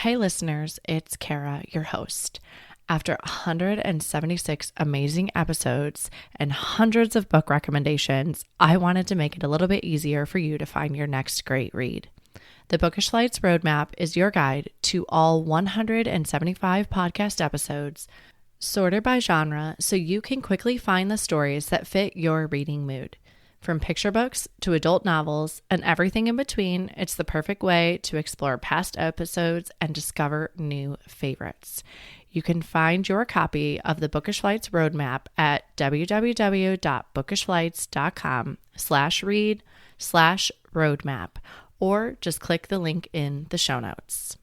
Hey listeners, it's Kara, your host. After 176 amazing episodes and hundreds of book recommendations, I wanted to make it a little bit easier for you to find your next great read. The Bookish Lights Roadmap is your guide to all 175 podcast episodes, sorted by genre so you can quickly find the stories that fit your reading mood. From picture books to adult novels and everything in between, it's the perfect way to explore past episodes and discover new favorites. You can find your copy of the Bookish Lights Roadmap at www.bookishlights.com/read/roadmap, or just click the link in the show notes.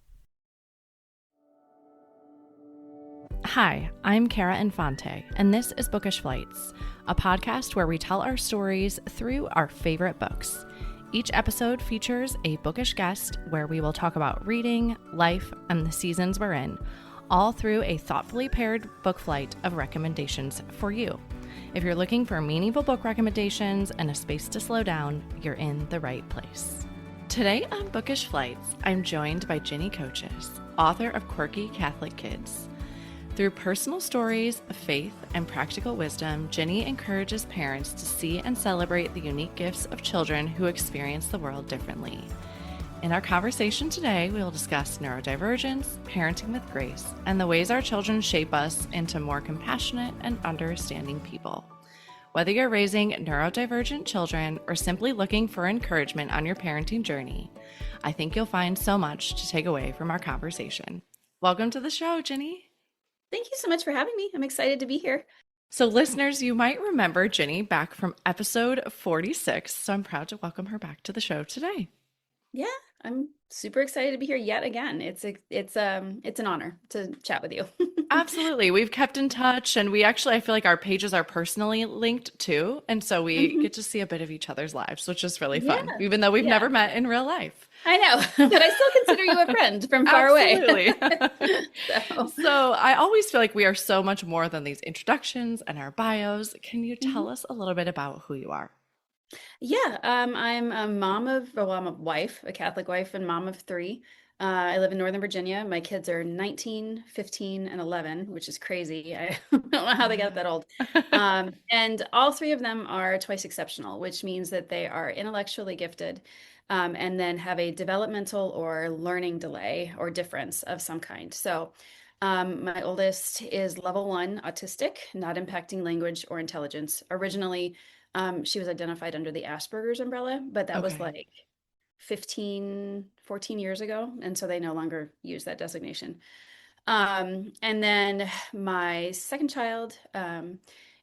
Hi, I'm Kara Infante, and this is Bookish Flights, a podcast where we tell our stories through our favorite books. Each episode features a bookish guest where we will talk about reading, life, and the seasons we're in, all through a thoughtfully paired book flight of recommendations for you. If you're looking for meaningful book recommendations and a space to slow down, you're in the right place. Today on Bookish Flights, I'm joined by Ginny Kochis, author of Quirky Catholic Kids. Through personal stories of faith and practical wisdom, Ginny encourages parents to see and celebrate the unique gifts of children who experience the world differently. In our conversation today, we will discuss neurodivergence, parenting with grace, and the ways our children shape us into more compassionate and understanding people. Whether you're raising neurodivergent children or simply looking for encouragement on your parenting journey, I think you'll find so much to take away from our conversation. Welcome to the show, Ginny. Thank you so much for having me. I'm excited to be here. So listeners, you might remember Ginny back from episode 46, so I'm proud to welcome her back to the show today. Yeah, I'm super excited to be here yet again. It's an honor to chat with you. Absolutely. We've kept in touch, and I feel like our pages are personally linked too, and so we get to see a bit of each other's lives, which is really fun, even though we've never met in real life. I know, but I still consider you a friend from far away. Absolutely. So I always feel like we are so much more than these introductions and our bios. Can you tell us a little bit about who you are? Yeah, I'm I'm a wife, a Catholic wife and mom of three. I live in Northern Virginia. My kids are 19, 15, and 11, which is crazy. I don't know how they got that old. And all three of them are twice exceptional, which means that they are intellectually gifted, and then have a developmental or learning delay or difference of some kind. So my oldest is level 1 autistic, not impacting language or intelligence. Originally, she was identified under the Asperger's umbrella, but that was like 14 years ago. And so they no longer use that designation. And then my second child,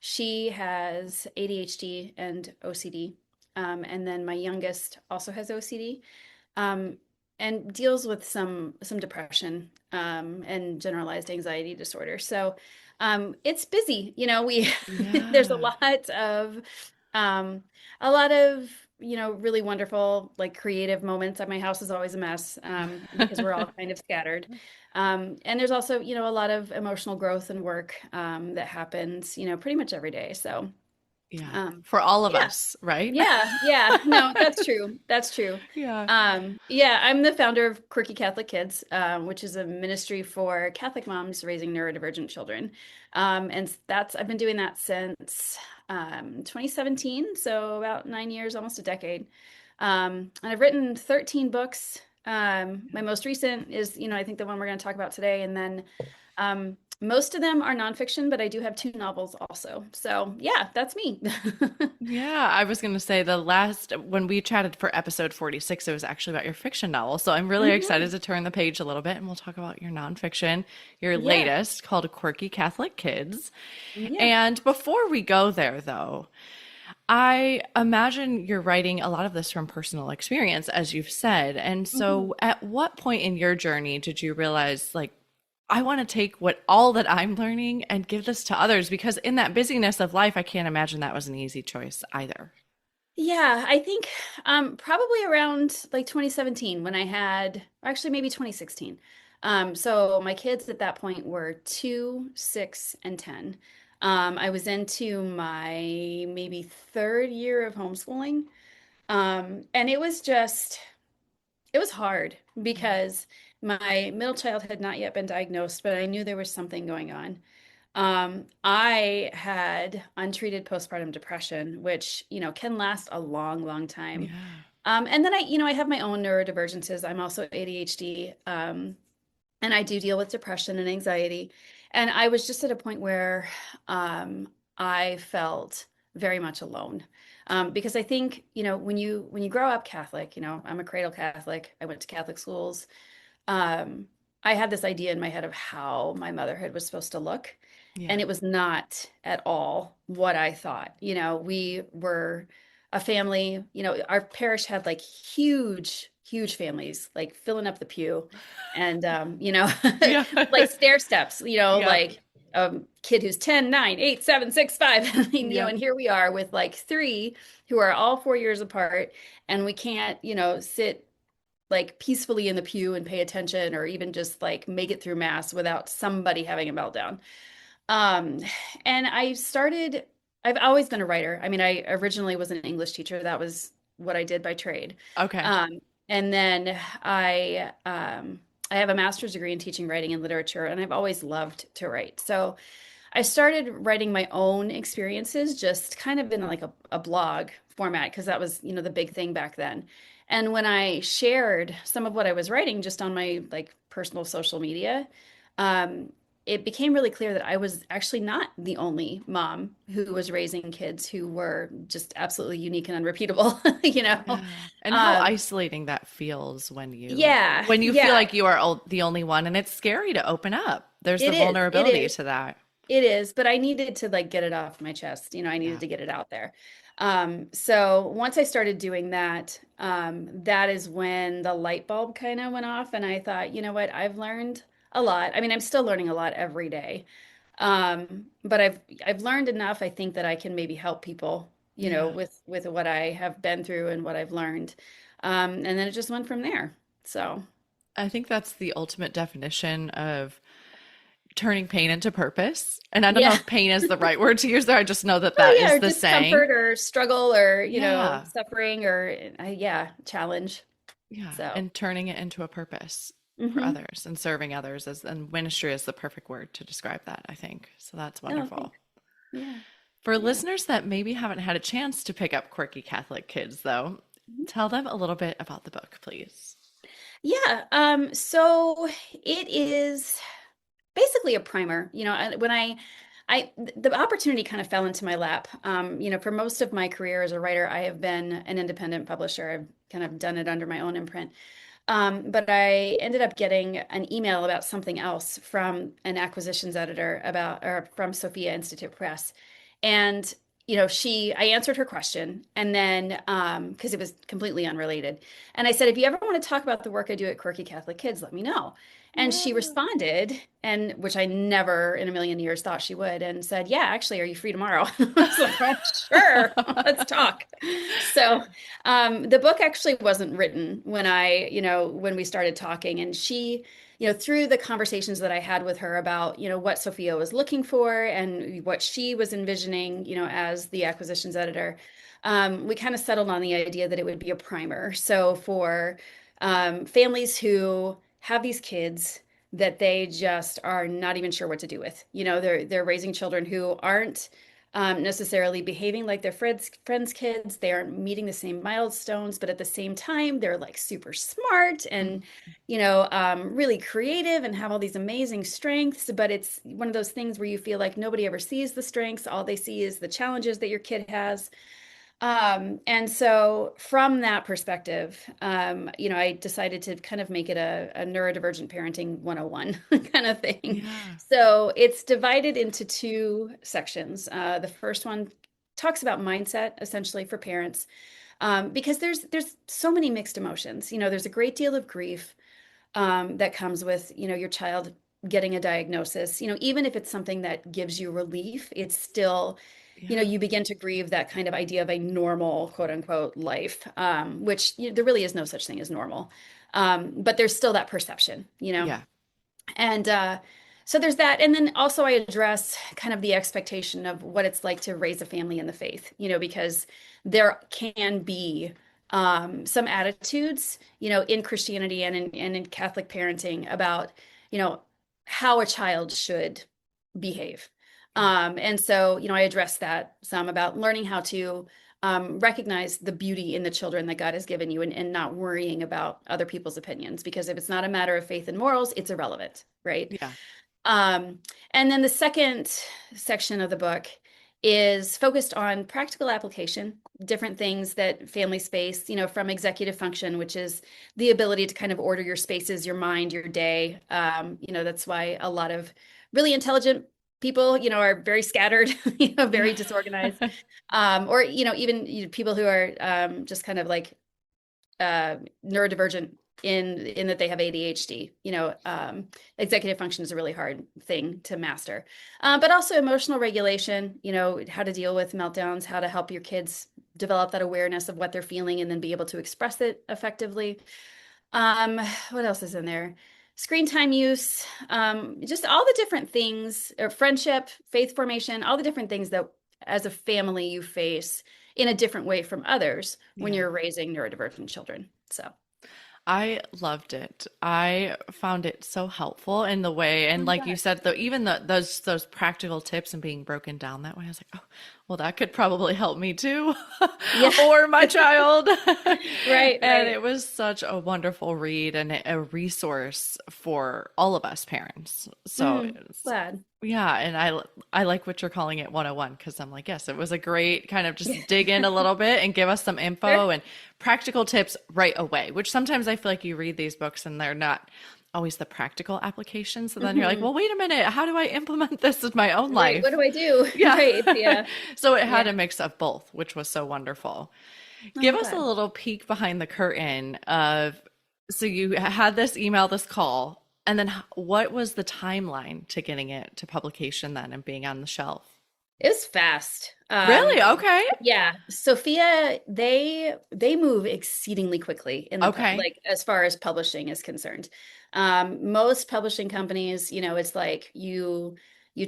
she has ADHD and OCD. And then my youngest also has OCD, and deals with some depression, and generalized anxiety disorder. So it's busy. There's a lot of really wonderful, like, creative moments. My house is always a mess, because we're all kind of scattered. And there's also, a lot of emotional growth and work that happens, pretty much every day. So for all of us, right? Yeah. No, that's true. That's true. I'm the founder of Quirky Catholic Kids, which is a ministry for Catholic moms raising neurodivergent children. And I've been doing that since 2017, so about 9 years, almost a decade. And I've written 13 books. My most recent is, I think the one we're going to talk about today. And then most of them are nonfiction, but I do have 2 novels also. So yeah, that's me. Yeah, I was going to say when we chatted for episode 46, it was actually about your fiction novel. So I'm really excited to turn the page a little bit, and we'll talk about your nonfiction, your latest, called Quirky Catholic Kids. And before we go there, though, I imagine you're writing a lot of this from personal experience, as you've said. And so at what point in your journey did you realize, like, I want to take all that I'm learning and give this to others? Because in that busyness of life, I can't imagine that was an easy choice either. Yeah, I think probably around like 2017, when I had, actually maybe 2016. So my kids at that point were 2, 6, and 10. I was into my maybe 3rd year of homeschooling. And it was hard because My middle child had not yet been diagnosed, but I knew there was something going on. I had untreated postpartum depression, which, can last a long, long time. Yeah. And then I have my own neurodivergences. I'm also ADHD, and I do deal with depression and anxiety. And I was just at a point where I felt very much alone. Because I think, when you grow up Catholic, I'm a cradle Catholic. I went to Catholic schools. um, I had this idea in my head of how my motherhood was supposed to look, Yeah. and it was not at all what I thought. We were a family, our parish had like huge, huge families, like filling up the pew, and Yeah. like stair steps, Yeah. like a kid who's 10, 9, 8, 7, 6, 5. I mean, Yeah. and here we are with like three who are all 4 years apart, and we can't, sit like peacefully in the pew and pay attention or even just like make it through mass without somebody having a meltdown. Um, and I've always been a writer. I mean, I originally was an English teacher. That was what I did by trade. Okay. And then I have a master's degree in teaching writing and literature, and I've always loved to write. So I started writing my own experiences just kind of in like a blog format because that was, the big thing back then. And when I shared some of what I was writing just on my like personal social media, um, it became really clear that I was actually not the only mom who was raising kids who were just absolutely unique and unrepeatable, you know? Yeah. And how Um, isolating that feels when you yeah, when you feel yeah, like you are the only one, and it's scary to open up. There's the it is. It vulnerability is. to that. It is, but I needed to like get it off my chest. I Yeah. needed to get it out there. So once I started doing that, that is when the light bulb kind of went off, and I thought, you know what, I've learned a lot. I mean, I'm still learning a lot every day. But I've learned enough, I think, that I can maybe help people, Yeah. with what I have been through and what I've learned. And then it just went from there. So, I think that's the ultimate definition of turning pain into purpose. And I don't know yeah. if pain is the right word to use there. I just know that that Oh yeah, is or the saying. discomfort or struggle or, Yeah. suffering or yeah, challenge. Yeah. So, And turning it into a purpose for hmm. others and serving others and ministry is the perfect word to describe that, I think. So that's Oh, wonderful. thanks. Yeah. For Yeah. listeners that maybe haven't had a chance to pick up Quirky Catholic Kids, though, Mhm. tell them a little bit about the book, please. Yeah. So it is basically a primer. When the opportunity kind of fell into my lap. For most of my career as a writer, I have been an independent publisher. I've kind of done it under my own imprint. But I ended up getting an email about something else from an acquisitions editor or from Sophia Institute Press. And, I answered her question and then, because it was completely unrelated. And I said, if you ever want to talk about the work I do at Quirky Catholic Kids, let me know. And she Yeah. responded, and which I never in a million years thought she would, and said, yeah, actually, are you free tomorrow? I was like, oh, sure, let's talk. So, the book actually wasn't written when we started talking, and she, through the conversations that I had with her about, what Sophia was looking for and what she was envisioning, as the acquisitions editor, we kind of settled on the idea that it would be a primer. So for families who have these kids that they just are not even sure what to do with, they're raising children who aren't necessarily behaving like their friends' kids. They aren't meeting the same milestones, but at the same time, they're like super smart and, Mm. really creative and have all these amazing strengths. But it's one of those things where you feel like nobody ever sees the strengths. All they see is the challenges that your kid has. And so from that perspective, I decided to kind of make it a neurodivergent parenting 101 kind of thing. Yeah. So it's divided into two sections. The first one talks about mindset essentially for parents, because there's so many mixed emotions. There's a great deal of grief that comes with, your child getting a diagnosis. Even if it's something that gives you relief, it's still, Yeah. you begin to grieve that kind of idea of a normal, quote unquote, life, which there really is no such thing as normal. But there's still that perception, Yeah. and so there's that. And then also I address kind of the expectation of what it's like to raise a family in the faith, because there can be some attitudes, in Christianity and in Catholic parenting about, you know, how a child should behave. Yeah. And so, I address that some about learning how to recognize the beauty in the children that God has given you and not worrying about other people's opinions, because if it's not a matter of faith and morals, it's irrelevant, right? Yeah. Um, and then the second section of the book is focused on practical application, different things that families face, from executive function, which is the ability to kind of order your spaces, your mind, your day. That's why a lot of really intelligent people, are very scattered, very disorganized. Or, even people who are just kind of like neurodivergent in that they have ADHD. Executive function is a really hard thing to master. But also emotional regulation, how to deal with meltdowns, how to help your kids develop that awareness of what they're feeling and then be able to express it effectively. What else is in there? Screen time use, just all the different things, or friendship, faith formation, all the different things that as a family you face in a different way from others when Yeah. you're raising neurodivergent children. So, I loved it. I found it so helpful in the way, and oh my like you God. said, though, even those practical tips and being broken down that way, I was like, oh, well, that could probably help me too, Yeah, or my child. right, And right. it was such a wonderful read and a resource for all of us parents. So it's, Glad. yeah, and I like what you're calling it 101, because I'm like, yes, it was a great kind of just dig in a little bit and give us some Sure. info and practical tips right away, which sometimes I feel like you read these books and they're not always the practical application. So then you're like, Hmm. well, wait a minute, how do I implement this in my own Right. What life? do I do? Yeah. Right. Yeah. So it had Yeah. a mix of both, which was so wonderful. Oh, Give I'm us a glad. little peek behind the curtain of, so you had this email, this call, and then what was the timeline to getting it to publication then and being on the shelf? It was fast. Really? Okay. Yeah, Sophia, they move exceedingly quickly in Okay. like as far as publishing is concerned. Most publishing companies, it's like you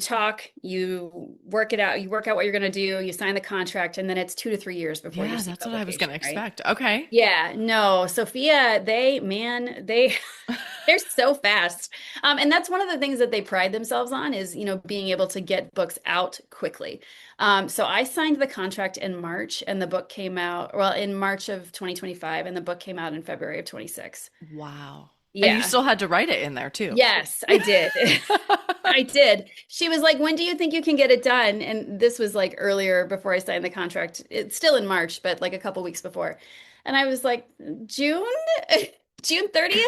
talk, you work it out, you work out what you're going to do, you sign the contract, and then it's 2 to 3 years before you Yeah, see that's what I was going publication, to right? expect. Okay. Yeah, no, Sophia, they they're so fast. And that's one of the things that they pride themselves on is, being able to get books out quickly. So I signed the contract in March and the book came out, well, in March of 2025, and the book came out in February of 26. Wow. And you Yeah. still had to write it in there too. Yes, I did. I did. She was like, "When do you think you can get it done?" And this was like earlier before I signed the contract. It's still in March, but like a couple weeks before. And I was like, "June? June 30th?"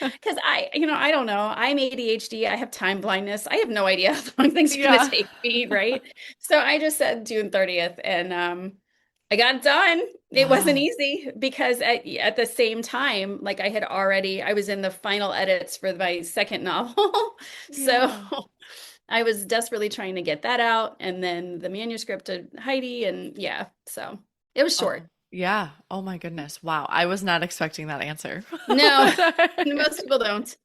Because I don't know. I'm ADHD. I have time blindness. I have no idea how long things are going to Yeah. take me, right? So I just said June 30th and I got it done. It wasn't Wow. easy because at the same time, like I was in the final edits for my second novel. So Yeah. I was desperately trying to get that out and then the manuscript to Heidi and yeah, so it was Oh, short. yeah. Oh my goodness. Wow. I was not expecting that answer. No, most people don't.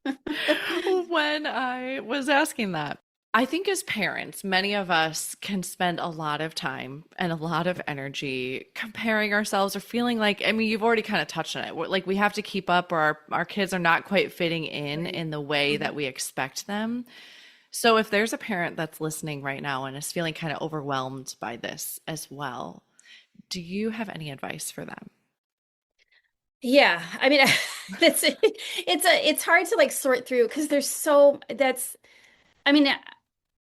When I was asking that. I think as parents, many of us can spend a lot of time and a lot of energy comparing ourselves or feeling like, I mean, you've already kind of touched on it. Like we have to keep up or our kids are not quite fitting Right. in the way that Mhm. we expect them. So if there's a parent that's listening right now and is feeling kind of overwhelmed by this as well, do you have any advice for them? Yeah, I mean, it's hard to like sort through because there's so that's I mean,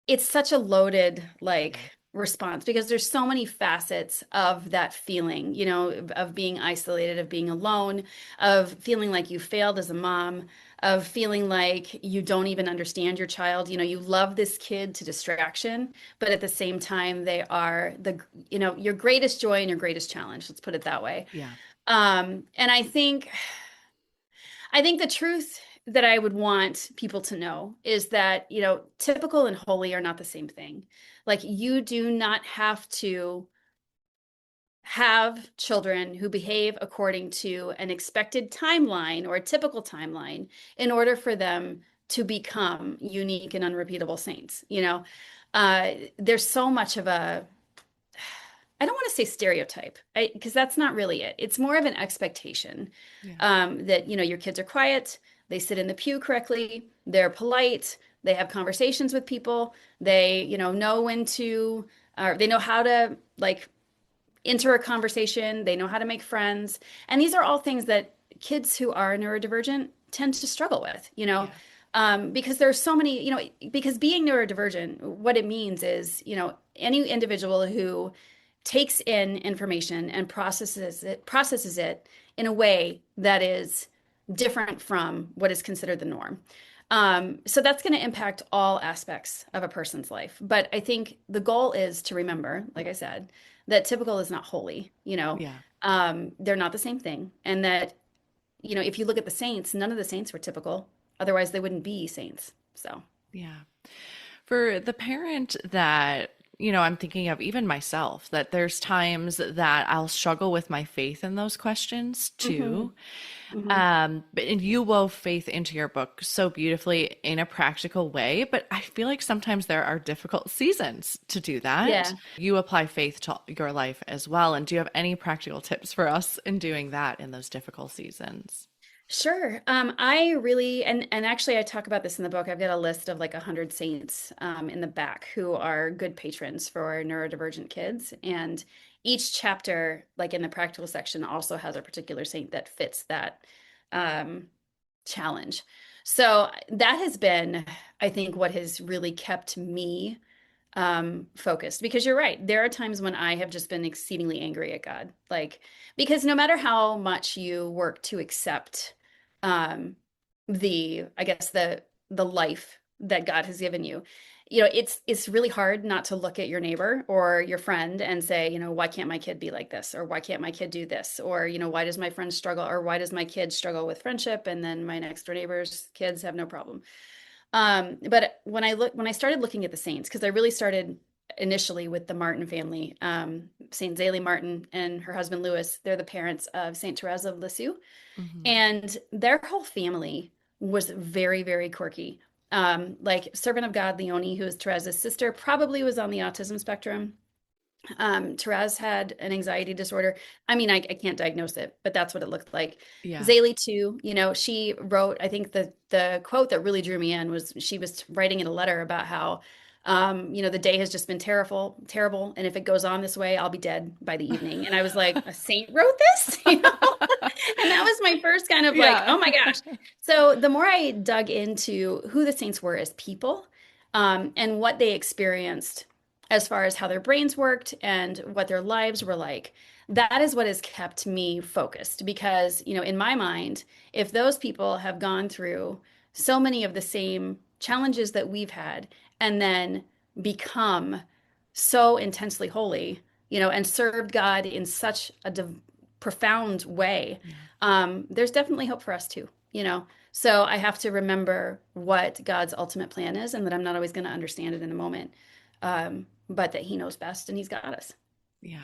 it's such a loaded like Yeah. response because there's so many facets of that feeling, of being isolated, of being alone, of feeling like you failed as a mom, of feeling like you don't even understand your child. You love this kid to distraction, but at the same time, they are your greatest joy and your greatest challenge. Let's put it that way. Yeah. And I think the truth that I would want people to know is that, typical and holy are not the same thing. Like, you do not have to have children who behave according to an expected timeline or a typical timeline in order for them to become unique and unrepeatable saints. There's so much of a I don't want to say stereotype, because that's not really it. It's more of an expectation, Yeah. that, your kids are quiet, they sit in the pew correctly, they're polite, they have conversations with people, they, know when to, they know how to like enter a conversation, they know how to make friends. And these are all things that kids who are neurodivergent tend to struggle with, Yeah. because there's so many, because being neurodivergent, what it means is, any individual who takes in information and processes it in a way that is different from what is considered the norm. So that's going to impact all aspects of a person's life. But I think the goal is to remember, like I said, that typical is not holy, Yeah. they're not the same thing. And that, if you look at the saints, none of the saints were typical. Otherwise, they wouldn't be saints. So, Yeah. For the parent that, I'm thinking of even myself, that there's times that I'll struggle with my faith in those questions hmm too. hmm And you wove faith into your book so beautifully in a practical way, but I feel like sometimes there are difficult seasons to do that. yeah. You apply faith to your life as well. And do you have any practical tips for us in doing that in those difficult seasons? Sure. I really, and actually I talk about this in the book. I've got a list of like 100 saints in the back who are good patrons for neurodivergent kids. And each chapter, like in the practical section, also has a particular saint that fits that um, challenge. So that has been, I think, what has really kept me focused, because you're right. There are times when I have just been exceedingly angry at God. Like, because no matter how much you work to accept um I guess the life that God has given you, it's really hard not to look at your neighbor or your friend and say, why can't my kid be like this? Or why can't my kid do this? Or, why does my friend struggle? Or why does my kid struggle with friendship? And then my next door neighbor's kids have no problem. But when I started looking at the saints, because I really started initially with the Martin family, Saint Zélie Martin and her husband Louis, they're the parents of Saint Therese of Lisieux, Hmm. and their whole family was very, very quirky. Like Servant of God Leonie, who is Therese's sister, probably was on the autism spectrum. Therese had an anxiety disorder. I mean, I can't diagnose it, but that's what it looked like. Yeah. Zaylee too, she wrote, I think the quote that really drew me in was she was writing in a letter about how, the day has just been terrible, terrible, and if it goes on this way, I'll be dead by the evening. And I was like, a saint wrote this, And that was my first kind of like, Yeah. oh my gosh. So the more I dug into who the saints were as people, and what they experienced as far as how their brains worked and what their lives were like, that is what has kept me focused. Because, in my mind, if those people have gone through so many of the same challenges that we've had and then become so intensely holy, and served God in such a profound way, Yeah. there's definitely hope for us too. So I have to remember what God's ultimate plan is, and that I'm not always going to understand it in the moment, but that He knows best and He's got us. Yeah.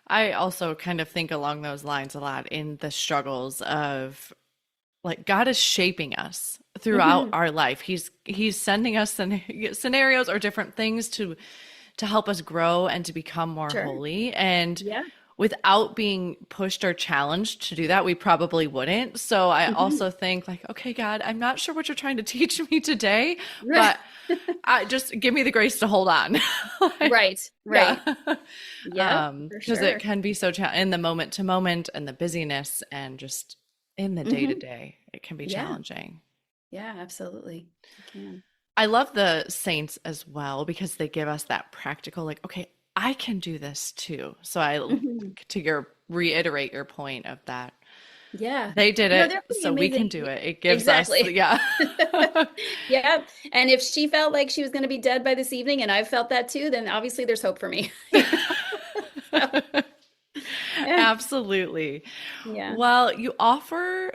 I also kind of think along those lines a lot in the struggles of like God is shaping us throughout hmm our life. He's sending us scenarios or different things to help us grow and to become more Sure. holy. And Yeah. without being pushed or challenged to do that, we probably wouldn't. So I hmm also think like, okay, God, I'm not sure what you're trying to teach me today, Right. but I just give me the grace to hold on. Like, Right. yeah. Right. Yep, for Because it sure. can be so in the moment to moment and the busyness and just in the day to hmm day, it can be Yeah. challenging. Yeah, absolutely. It can. I love the saints as well because they give us that practical, like, okay, I can do this too. So hmm to your reiterate your point of that, Yeah. they did They're it, pretty so we can amazing. do it. It gives us, Exactly. yeah. Yeah. And if she felt like she was going to be dead by this evening and I felt that too, then obviously there's hope for me. So, yeah. Absolutely. Yeah. Well, you offer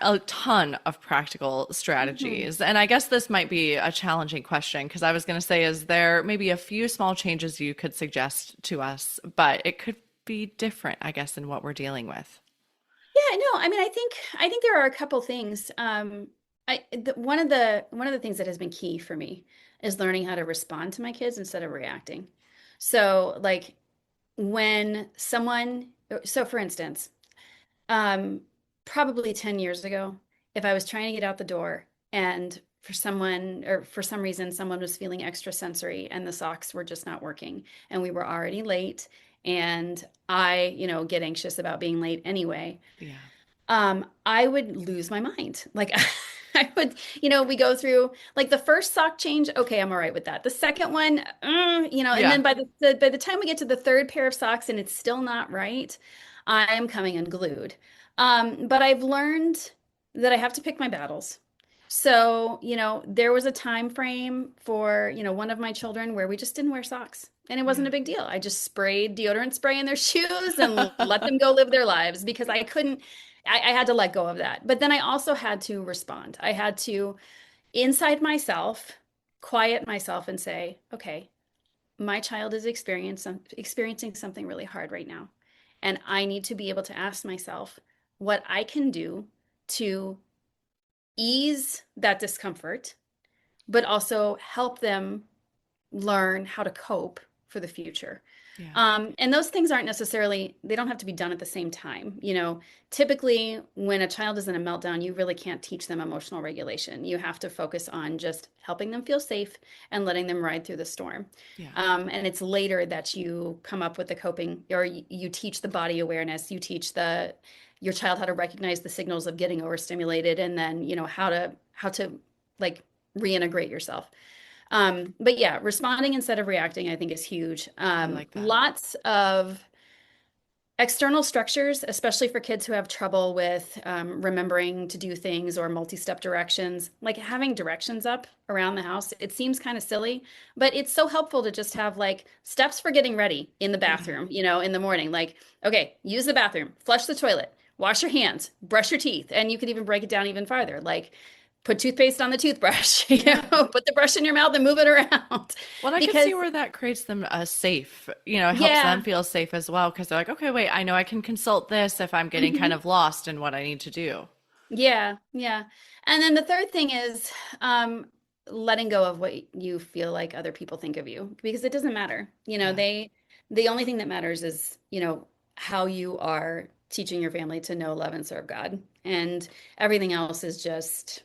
a ton of practical hmm strategies. And I guess this might be a challenging question because I was going to say, is there maybe a few small changes you could suggest to us, but it could be different, I guess, in what we're dealing with? Yeah, no, I mean, I think there are a couple things. One of the things that has been key for me is learning how to respond to my kids instead of reacting. So, like, when someone, so for instance, um, probably 10 years ago, if I was trying to get out the door and for someone or for some reason someone was feeling extra sensory and the socks were just not working and we were already late and I, get anxious about being late anyway, Yeah. I would lose my mind. Like I would, we go through like the first sock change. Okay, I'm all right with that. The second one, and Yeah. then by the time we get to the third pair of socks and it's still not right, I am coming unglued. But I've learned that I have to pick my battles. So, there was a time frame for, one of my children where we just didn't wear socks. And it wasn't Yeah. a big deal. I just sprayed deodorant spray in their shoes and let them go live their lives because I couldn't, I had to let go of that. But then I also had to respond. I had to, inside myself, quiet myself and say, okay, my child is experiencing something really hard right now. And I need to be able to ask myself what I can do to ease that discomfort, but also help them learn how to cope for the future. Yeah. And those things aren't necessarily, they don't have to be done at the same time. Typically when a child is in a meltdown, you really can't teach them emotional regulation. You have to focus on just helping them feel safe and letting them ride through the storm. Yeah. And it's later that you come up with the coping, or you teach the body awareness, you teach your child how to recognize the signals of getting overstimulated, and then, how to like reintegrate yourself. But yeah, responding instead of reacting, I think is huge. I like that. Lots of external structures, especially for kids who have trouble with remembering to do things or multi-step directions, like having directions up around the house. It seems kind of silly, but it's so helpful to just have like steps for getting ready in the Yeah. bathroom, in the morning. Like, okay, use the bathroom, flush the toilet, wash your hands, brush your teeth. And you could even break it down even farther. Like, put toothpaste on the toothbrush, Yeah. put the brush in your mouth and move it around. Well, I could Because, see where that creates them safe, helps them yeah, feel safe as well because they're like, okay, wait, I know I can consult this if I'm getting kind mhm, of lost in what I need to do. yeah, yeah. And then the third thing is letting go of what you feel like other people think of you, because it doesn't matter. Yeah. The only thing that matters is, how you are teaching your family to know, love, and serve God. And everything else is just,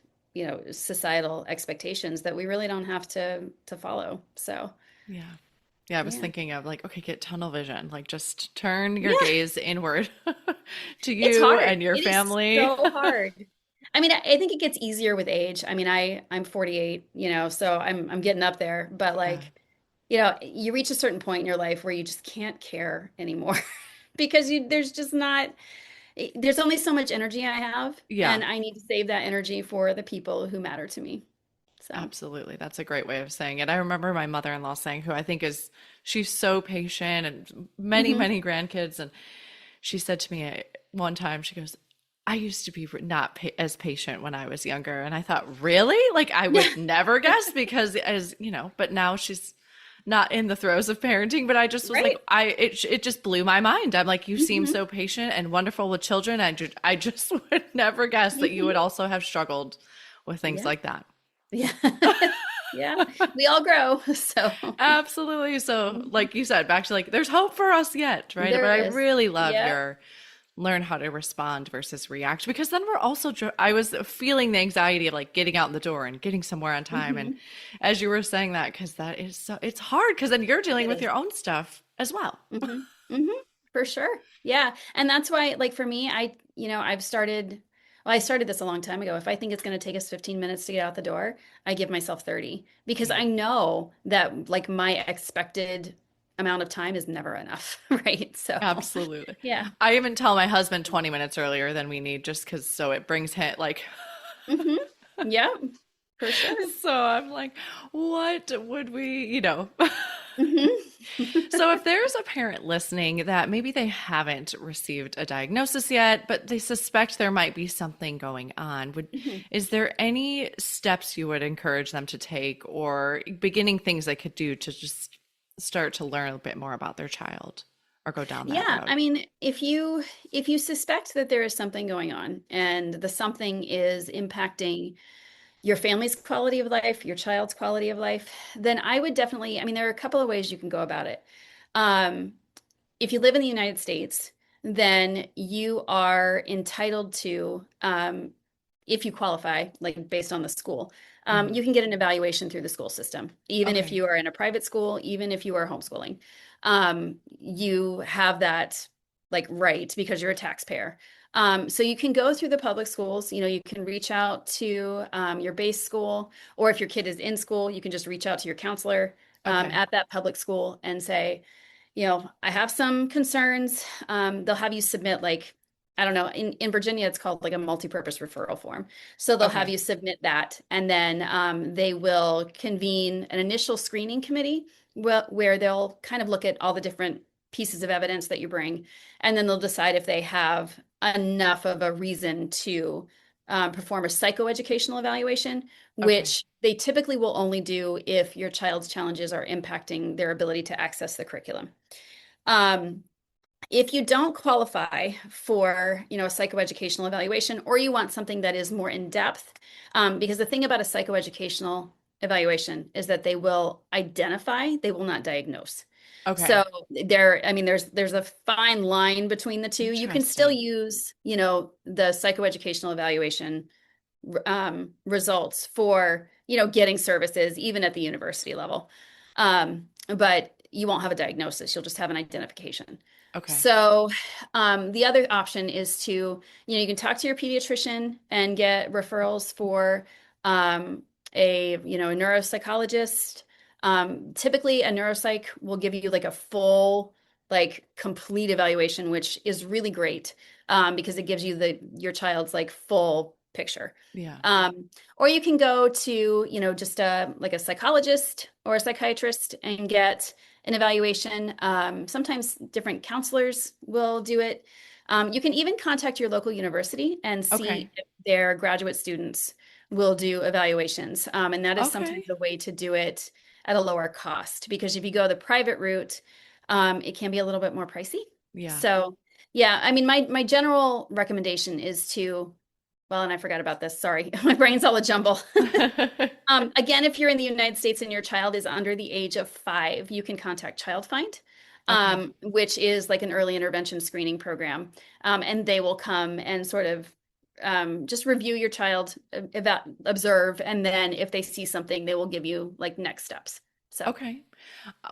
societal expectations that we really don't have to follow. So, Yeah. Yeah, I was yeah. thinking of like, okay, get tunnel vision. Like just turn your Yeah, gaze inward to it's you hard. and your It is family. so hard. I mean, I think it gets easier with age. I mean, I'm 48, so I'm getting up there, but Yeah. like, you reach a certain point in your life where you just can't care anymore because there's only so much energy I have, Yeah, and I need to save that energy for the people who matter to me. So, absolutely. That's a great way of saying it. I remember my mother-in-law saying, who I think she's so patient and many, mhm. many grandkids. And she said to me one time, she goes, I used to be not as patient when I was younger. And I thought, really? Like I would never guess because but now she's not in the throes of parenting, but I just was like, Right. it just blew my mind. I'm like, you seem Hmm. so patient and wonderful with children. I just would never guess that you would Hmm. also have struggled with things Yeah. like that. Yeah. Yeah. We all grow. So, Absolutely. So, like you said, back to like, there's hope for us yet, right? But there I is. really love Yeah. your learn how to respond versus react because then we're also, I was feeling the anxiety of like getting out the door and getting somewhere on time. And Hmm. as you were saying that, because that is it's hard because then you're dealing It with is. your own stuff as well. Hmm. Hmm. For sure. Yeah. And that's why, like for me, I started this a long time ago. If I think it's going to take us 15 minutes to get out the door, I give myself 30 because Yeah, I know that like my expected amount of time is never enough. Right. So, absolutely. yeah. I even tell my husband 20 minutes earlier than we need just because so it brings him like, Hmm. Yeah, for sure. so I'm like, what would we, Hmm. So, if there's a parent listening that maybe they haven't received a diagnosis yet, but they suspect there might be something going on, is there any steps you would encourage them to take or beginning things they could do to just start to learn a bit more about their child or go down that Yeah, road? I mean, if you suspect that there is something going on and the something is impacting your family's quality of life, your child's quality of life, then I would definitely, I mean, there are a couple of ways you can go about it. Um, if you live in the United States, then you are entitled to, if you qualify, like based on the school, Hmm. you can get an evaluation through the school system, even if Okay. you are in a private school, even if you are homeschooling. You have that like right because you're a taxpayer. So you can go through the public schools, you can reach out to your base school, or if your kid is in school, you can just reach out to your counselor Okay. at that public school and say, I have some concerns. They'll have you submit like, I don't know, in Virginia, it's called like a multi-purpose referral form. So they'll have Okay. you submit that, and then they will convene an initial screening committee where they'll kind of look at all the different pieces of evidence that you bring, and then they'll decide if they have enough of a reason to perform a psychoeducational evaluation, Okay. which they typically will only do if your child's challenges are impacting their ability to access the curriculum. Um, if you don't qualify for, a psychoeducational evaluation, or you want something that is more in depth, because the thing about a psychoeducational evaluation is that they will identify, they will not diagnose. So Okay. I mean, there's a fine line between the two. You can still Interesting. use, the psychoeducational evaluation results for, getting services even at the university level. But you won't have a diagnosis. You'll just have an identification. Okay. So the other option is to, you can talk to your pediatrician and get referrals for um, a neuropsychologist. Typically, a neuropsych will give you like a full, like complete evaluation, which is really great because it gives you your child's like full picture. Yeah. Or you can go to, just like a psychologist or a psychiatrist and get an evaluation. Sometimes different counselors will do it. You can even contact your local university and see Okay. if their graduate students will do evaluations. And that is sometimes Okay. a way to do it at a lower cost, because if you go the private route, it can be a little bit more pricey. Yeah. So, yeah, I mean, my general recommendation is to, well, and I forgot about this. Sorry, my brain's all a jumble. Again, if you're in the United States and your child is under the age of 5, you can contact Child Find, Okay. which is like an early intervention screening program. And they will come and sort of just review your child, observe, and then if they see something, they will give you like next steps. So, Okay.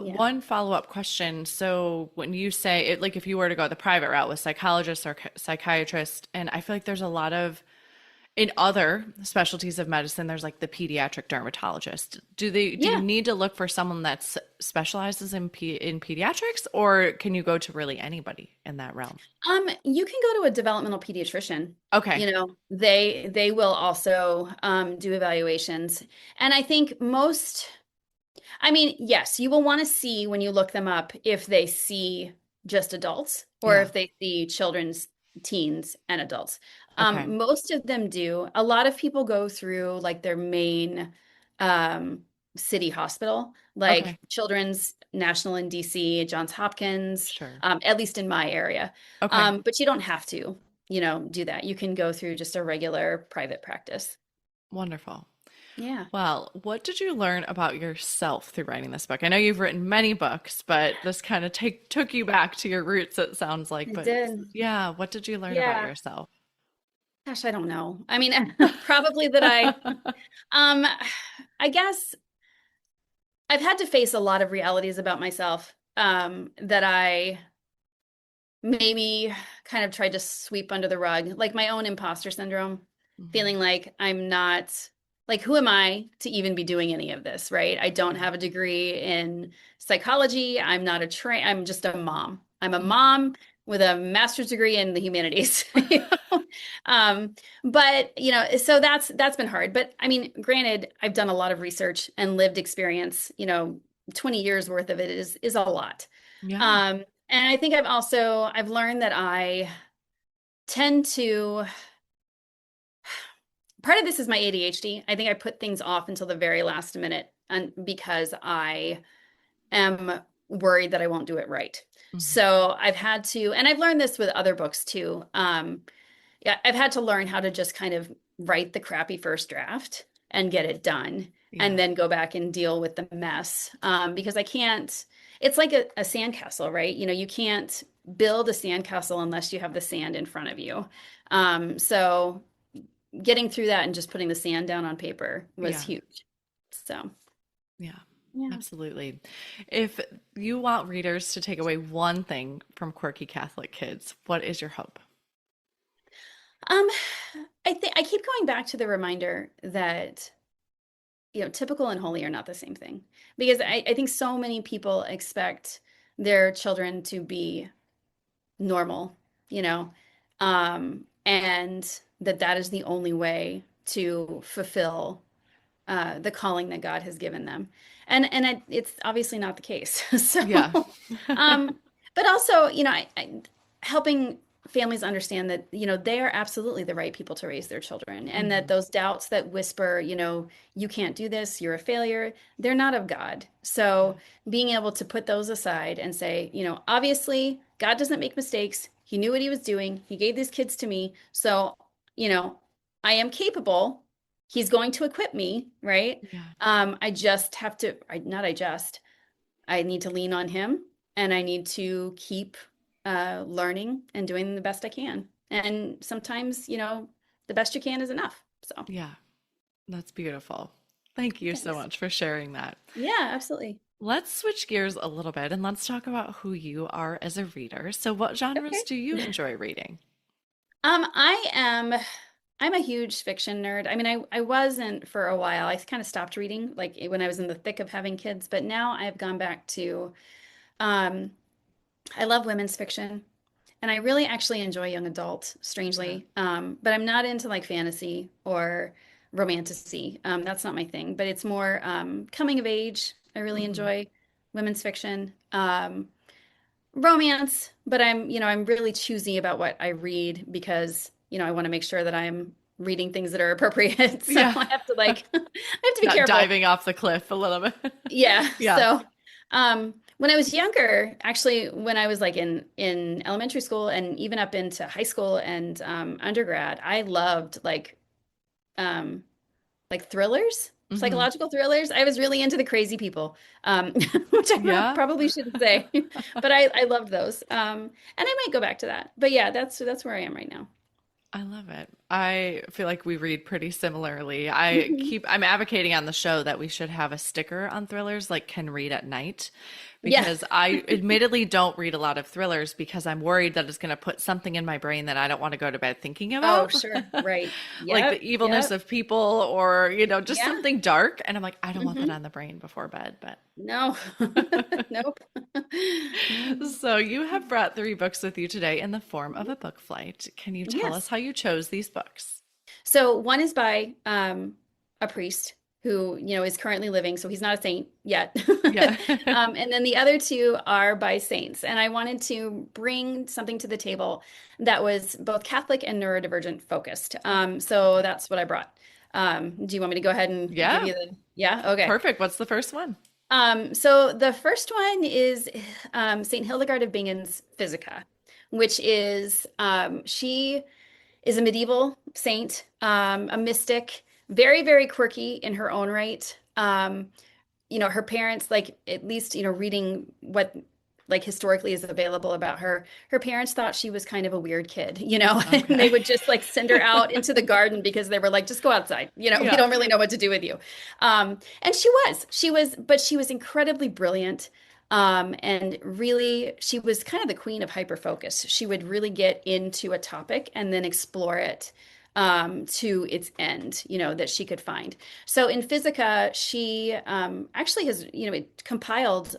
yeah. One follow-up question. So when you say it, like if you were to go the private route with psychologists or psychiatrist, and I feel like there's a lot of in other specialties of medicine, there's like the pediatric dermatologist. Do you Yeah. need to look for someone that specializes in pediatrics, or can you go to really anybody in that realm? You can go to a developmental pediatrician. Okay. They will also do evaluations. And I think I mean, yes, you will want to see when you look them up if they see just adults or Yeah. if they see children's, teens, and adults. Okay. Most of them do. A lot of people go through like their main um, city hospital, like Okay. Children's National in DC, Johns Hopkins, Sure. at least in my area. Okay. But you don't have to, do that. You can go through just a regular private practice. Wonderful. Yeah, Well, what did you learn about yourself through writing this book? I know you've written many books, but this kind of took you back to your roots, it sounds like. I But did. yeah, what did you learn about Yeah. yourself? Gosh, I don't know. I mean, probably that um, I guess I've had to face a lot of realities about myself, that I maybe kind of tried to sweep under the rug, like my own imposter syndrome, Mhm. feeling like I'm not, like, who am I to even be doing any of this, right? I don't Yeah. have a degree in psychology. I'm not I'm just a mom. I'm a Mhm. mom with a master's degree in the humanities. you know? Um, but so that's been hard. But I mean, granted, I've done a lot of research and lived experience, 20 years worth of it is a lot. Yeah. And I think I've learned that I tend to, part of this is my ADHD. I think I put things off until the very last minute, and because I am worried that I won't do it right. Mhm. So I've had to, and I've learned this with other books too. Yeah, I've had to learn how to just kind of write the crappy first draft and get it done, and Yeah. then go back and deal with the mess. Because I can't. it's like a sandcastle, right? You can't build a sandcastle unless you have the sand in front of you. So getting through that and just putting the sand down on paper was Yeah. huge. So, Yeah. yeah. Absolutely. If you want readers to take away one thing from Quirky Catholic Kids, what is your hope? Um, I think I keep going back to the reminder that, typical and holy are not the same thing. Because I think so many people expect their children to be normal, and that is the only way to fulfill the calling that God has given them. And it's obviously not the case. So, Yeah. um, but also, helping families understand that, they are absolutely the right people to raise their children, and that Mhm. those doubts that whisper, you can't do this, you're a failure, they're not of God. So being able to put those aside and say, obviously, God doesn't make mistakes. He knew what he was doing. He gave these kids to me. So, you know, I am capable. He's going to equip me, right? Yeah. I just have to, not I just, I need to lean on him, and I need to keep learning and doing the best I can. And sometimes, the best you can is enough. So, Yeah. That's beautiful. Thank you so thanks. much for sharing that. Yeah, absolutely. Let's switch gears a little bit and let's talk about who you are as a reader. So, what genres Okay. do you enjoy reading? I am I'm a huge fiction nerd. I mean, I wasn't for a while. I kind of stopped reading like when I was in the thick of having kids, but now I've gone back to um I love women's fiction. And I really actually enjoy young adult, Yeah. strangely. But I'm not into like fantasy or romantasy. That's not my thing. But it's more coming of age. I really Hmm. enjoy women's fiction, romance. But I'm really choosy about what I read because I want to make sure that I'm reading things that are appropriate. So Yeah. I have to I have to be Not careful. diving off the cliff a little bit. Yeah. Yeah. When I was younger, actually, when I was like in elementary school and even up into high school and undergrad, I loved um like thrillers, Hmm. psychological thrillers. I was really into the crazy people, which I Yeah. probably shouldn't say, but I loved those. And I might go back to that. But yeah, that's where I am right now. I love it. I feel like we read pretty similarly. Mhm. I'm advocating on the show that we should have a sticker on thrillers like can read at night Yeah. because I admittedly don't read a lot of thrillers because I'm worried that it's going to put something in my brain that I don't want to go to bed thinking Oh, about. sure. Right. Like the Yep. evilness Yep. of people or, just Yeah. something dark. And I'm like, I don't want that Hmm. on the brain before bed. But No. Nope. No. so you have brought three books with you today in the form of a book flight. Can you tell us Yes. how you chose these books? So one is by a priest who, is currently living, so he's not a saint yet. Yeah. And then the other two are by saints. And I wanted to bring something to the table that was both Catholic and neurodivergent focused. So that's what I brought. Do you want me to go ahead and give Yeah. you the, yeah? Okay. Perfect. What's the first one? So the first one is Saint Hildegard of Bingen's Physica, which is she is a medieval saint, a mystic, very, very quirky in her own right. Her parents, like at least, reading what like historically is available about her, her parents thought she was kind of a weird kid, and they Okay. would just like send her out into the garden because they were like, just go outside, we Yeah. don't really know what to do with you. And but she was incredibly brilliant. And really, she was kind of the queen of hyperfocus. She would really get into a topic and then explore it to its end, that she could find. So in Physica, she actually has, compiled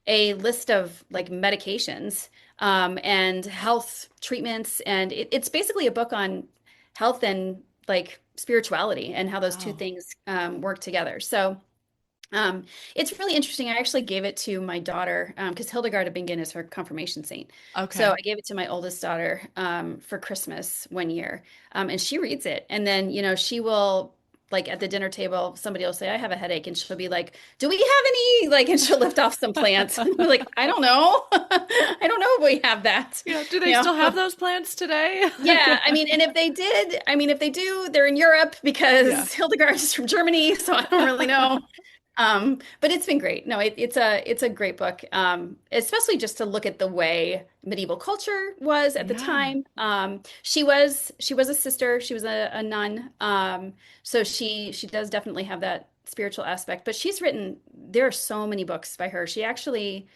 a list of like medications and health treatments, and it's basically a book on health and like spirituality and how those two Wow. things work together. So um, it's really interesting. I actually gave it to my daughter because Hildegard of Bingen is her confirmation saint. So Okay. I gave it to my oldest daughter for Christmas one year, and she reads it. And then, she will like at the dinner table, somebody will say, "I have a headache," and she'll be like, "Do we have any?" Like, and she'll lift off some plants. And we're like, "I don't know. I don't know if we have that." Yeah. Do they You still have know? those plants today? Yeah, I mean, and if they did, I mean, if they do, they're in Europe Yeah. because Hildegard is from Germany, so I don't really know. But it's been great. No, it's a great book, especially just to look at the way medieval culture was at the Yeah. time. She was a sister. She was a nun. So she does definitely have that spiritual aspect. But there are so many books by her. She actually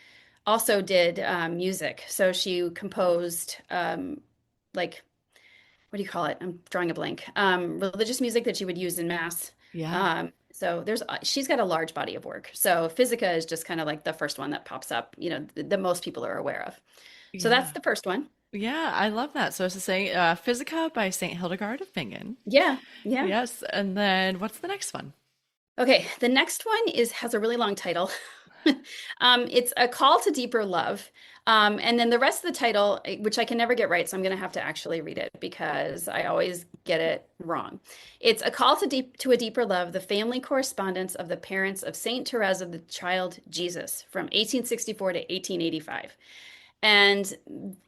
also did music. So she composed like what do you call it? I'm drawing a blank. Religious music that you would use in mass. Yeah. So she's got a large body of work. So Physica is just kind of like the first one that pops up, that most people are aware of. So that's Yeah. the first one. Yeah, I love that. So it's to say Physica by St. Hildegard of Bingen. Yeah, yeah. Yes. And then what's the next one? Okay, the next one has a really long title. It's A Call to Deeper Love. And then the rest of the title, which I can never get right, so I'm going to have to actually read it because I always get it wrong. It's A Call to a Deeper Love, the family correspondence of the parents of Saint Therese of the Child Jesus from 1864 to 1885. And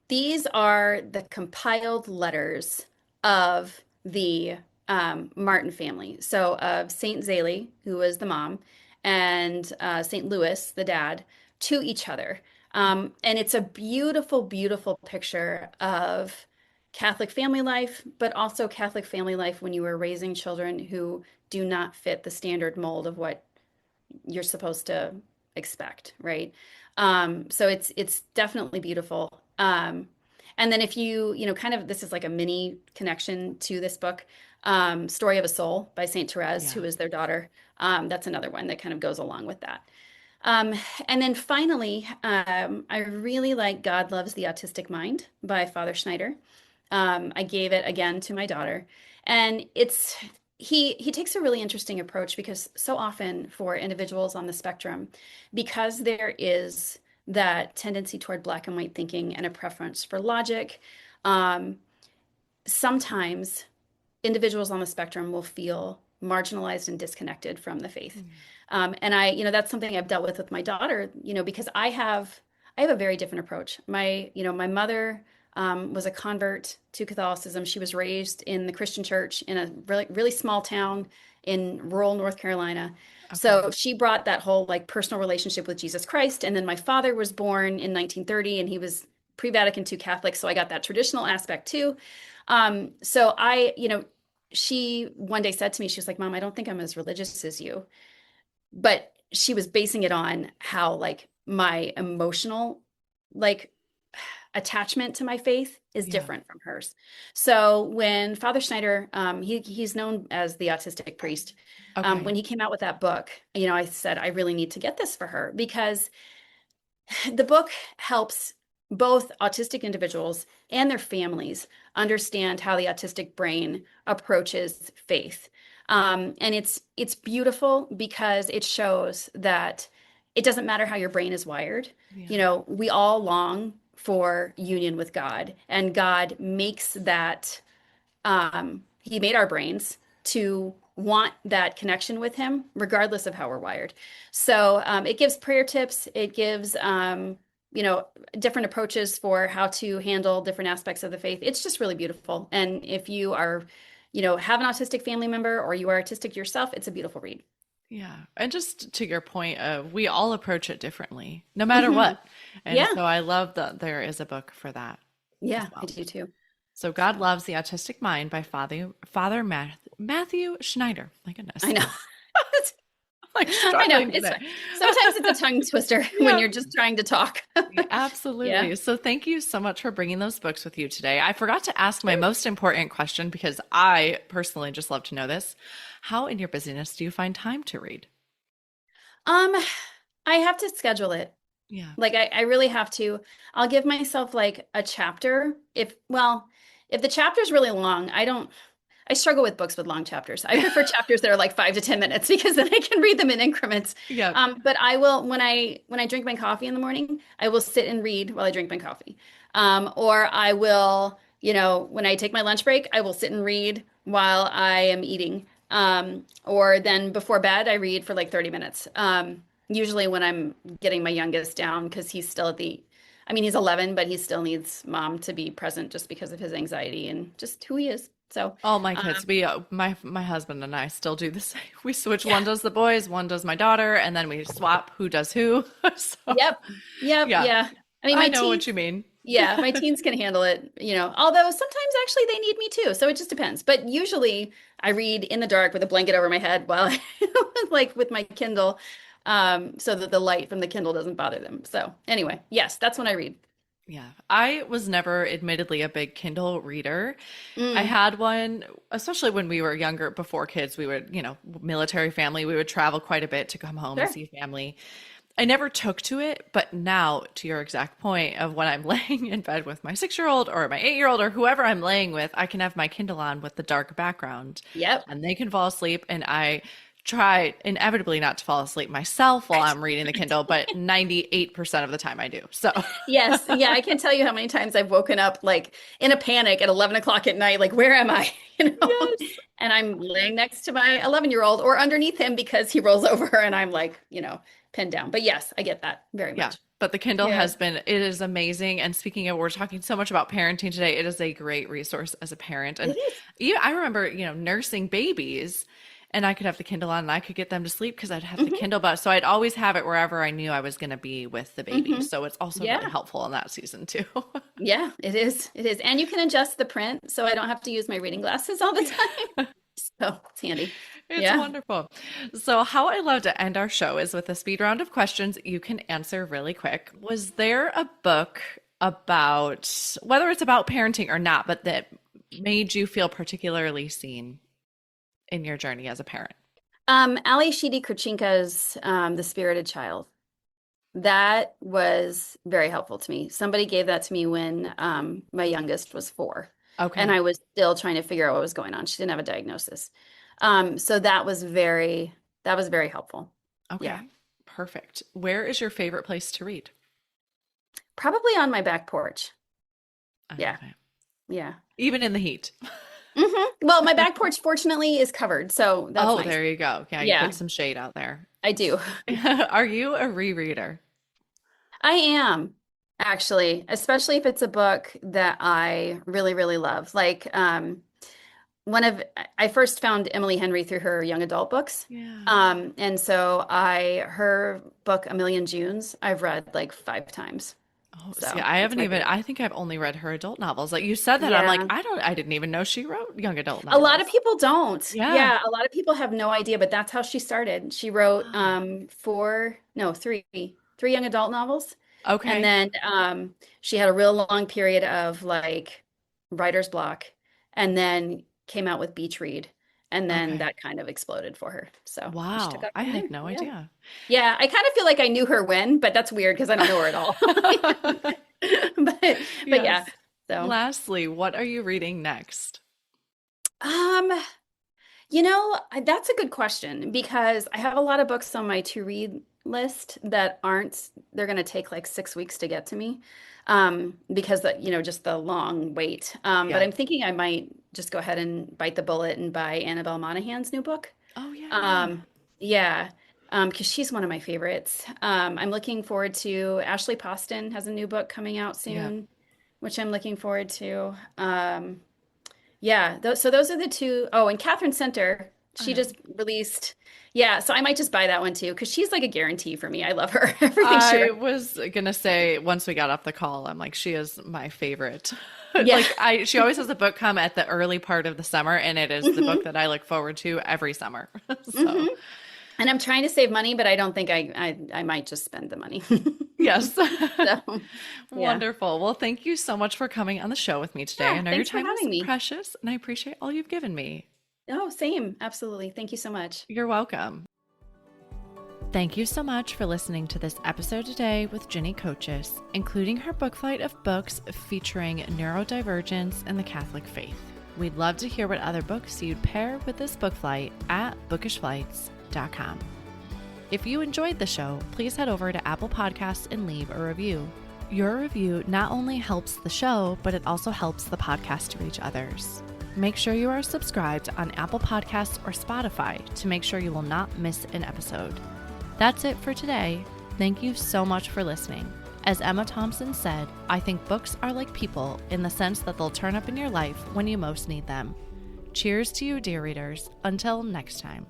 these are the compiled letters of the Martin family. So of Saint Zélie, who was the mom, and Saint Louis, the dad, to each other. And it's a beautiful, beautiful picture of Catholic family life, but also Catholic family life when you were raising children who do not fit the standard mold of what you're supposed to expect, right? So it's definitely beautiful. And then if kind of this is like a mini connection to this book, Story of a Soul by Saint Therese, Yeah. who is their daughter. That's another one that kind of goes along with that. Um, and then finally, I really like God Loves the Autistic Mind by Father Schneider. I gave it again to my daughter, and he takes a really interesting approach because so often for individuals on the spectrum, because there is that tendency toward black and white thinking and a preference for logic, um, sometimes individuals on the spectrum will feel marginalized and disconnected from the faith. Mm. And that's something I've dealt with my daughter, because I have a very different approach. My mother was a convert to Catholicism. She was raised in the Christian church in a really, really small town in rural North Carolina. Okay. So she brought that whole like personal relationship with Jesus Christ. And then my father was born in 1930 and he was pre-Vatican II Catholic. So I got that traditional aspect too. So she one day said to me, she was like, Mom, I don't think I'm as religious as you. But she was basing it on how like my emotional like attachment to my faith is Yeah. different from hers. So when Father Schneider, he's known as the autistic priest, Okay. when he came out with that book, I said, I really need to get this for her because the book helps both autistic individuals and their families understand how the autistic brain approaches faith. And it's beautiful because it shows that it doesn't matter how your brain is wired. Yeah. We all long for union with God, and God makes that he made our brains to want that connection with him, regardless of how we're wired. So it gives prayer tips. It gives, different approaches for how to handle different aspects of the faith. It's just really beautiful. And if you are, have an autistic family member or you are autistic yourself, it's a beautiful read. Yeah. And just to your point, we all approach it differently, no matter Mhm. what. And Yeah. so I love that there is a book for that as Yeah, I well. do too. So God Loves the Autistic Mind by Matthew Schneider. My I goodness. know. I'm like I know. struggling It's today. fine. Sometimes it's a tongue twister when Yeah. you're just trying to talk. Yeah, Yeah. absolutely. So thank you so much for bringing those books with you today. I forgot to ask my most important question because I personally just love to know this. How in your busyness do you find time to read? Um, I have to schedule it. Yeah. Like I really have to. I'll give myself like a chapter. If the chapter's really long, I struggle with books with long chapters. I prefer chapters that are like 5 to 10 minutes because then I can read them in increments. Yeah. But I will when I drink my coffee in the morning, I will sit and read while I drink my coffee. Or I will, when I take my lunch break, I will sit and read while I am eating. Or then before bed, I read for like 30 minutes. Usually when I'm getting my youngest down because he's still he's 11, but he still needs mom to be present just because of his anxiety and just who he is. So, All my kids, my husband and I still do the same. We switch. One does the boys, one does my daughter, and then we swap who does who. So, yep. yeah, Yeah. I mean, I my know what teens, you mean. yeah, my teens can handle it, although sometimes actually they need me too. So it just depends. But usually I read in the dark with a blanket over my head while like with my Kindle, so that the light from the Kindle doesn't bother them. So anyway, yes, that's when I read. Yeah, I was never admittedly a big Kindle reader. I Mm, had one, especially when we were younger, before kids. We would, military family, we would travel quite a bit to come home and sure. see family. I never took to it, but now, to your exact point of when I'm laying in bed with my 6-year-old or my 8-year-old or whoever I'm laying with, I can have my Kindle on with the dark background Yep. and they can fall asleep. And I try inevitably not to fall asleep myself while I'm reading the Kindle, but 98% of the time I do. So, Yes. Yeah. I can't tell you how many times I've woken up like in a panic at 11 o'clock at night, like, where am I? yes. And I'm laying next to my 11-year-old or underneath him because he rolls over and I'm like, pinned down. But yes, I get that very Yeah. much. But the Kindle Yeah. it is amazing. And speaking of, we're talking so much about parenting today. It is a great resource as a parent. It And is. I remember, nursing babies and I could have the Kindle on and I could get them to sleep because I'd have the Hmm. Kindle. But so I'd always have it wherever I knew I was going to be with the baby. Hmm. So it's also really Yeah. helpful in that season too. Yeah, it is. It is. And you can adjust the print so I don't have to use my reading glasses all the time. So it's handy. It's Yeah. wonderful. So, how I love to end our show is with a speed round of questions you can answer really quick. Was there a book about, whether it's about parenting or not, but that made you feel particularly seen in your journey as a parent? Ali Sheedy Kurchinka's The Spirited Child. That was very helpful to me. Somebody gave that to me when my youngest was 4, and Okay. I was still trying to figure out what was going on. She didn't have a diagnosis. So that was very helpful. Okay. Yeah. Perfect. Where is your favorite place to read? Probably on my back porch. I Yeah. love it. Yeah. Even in the heat. Well, my back porch fortunately is covered, so that's Oh, nice. there you go. Yeah, you Yeah, put some shade out there. I do. Are you a rereader? I am actually, especially if it's a book that I really, really love. Like I first found Emily Henry through her young adult books. Yeah. And so her book, A Million Junes, I've read like 5 times. Oh, see, So it's my favorite. I think I've only read her adult novels. Like you said that, I'm like, Yeah. I didn't even know she wrote young adult A lot of novels. people don't. Yeah. Yeah, a lot of people have no idea, but that's how she started. She wrote Wow. three young adult novels. And Okay. then she had a real long period of like writer's block and then came out with Beach Read. And then Okay. that kind of exploded for her. So she took Wow. off I from there. had no Yeah. idea. Yeah. I kind of feel like I knew her when, but that's weird because I don't know her at all. But yeah. Yes. So Lastly, what are you reading next? um that's a good question because I have a lot of books on my to read list that they're going to take like 6 weeks to get to me because just the long wait. But Yeah. I'm thinking I might just go ahead and bite the bullet and buy Annabelle Monahan's new book. Oh, yeah, yeah. Um, yeah, because she's one of my favorites. I'm looking forward to Ashley Poston has a new book coming out Yeah. soon, which I'm looking forward to. Yeah, so those are the two. Oh, and Catherine Center, I she know. just released. Yeah, so I might just buy that one too because she's like a guarantee for me. I love her. Everything she I writes. was gonna say once we got off the call, I'm like, she is my favorite. Yeah. She always has a book come at the early part of the summer, and it is the book Hmm. that I look forward to every summer. Hmm. So, And I'm trying to save money, but I don't think I might just spend the money. yes. So, yeah. Wonderful. Well, thank you so much for coming on the show with me today. I Yeah, know your thanks for time is having me. precious, and I appreciate all you've given me. Oh, same. Absolutely. Thank you so much. You're welcome. Thank you so much for listening to this episode today with Ginny Kochis, including her book flight of books featuring neurodivergence and the Catholic faith. We'd love to hear what other books you'd pair with this book flight at bookishflights.com. If you enjoyed the show, please head over to Apple Podcasts and leave a review. Your review not only helps the show, but it also helps the podcast to reach others. Make sure you are subscribed on Apple Podcasts or Spotify to make sure you will not miss an episode. That's it for today. Thank you so much for listening. As Emma Thompson said, I think books are like people in the sense that they'll turn up in your life when you most need them. Cheers to you, dear readers. Until next time.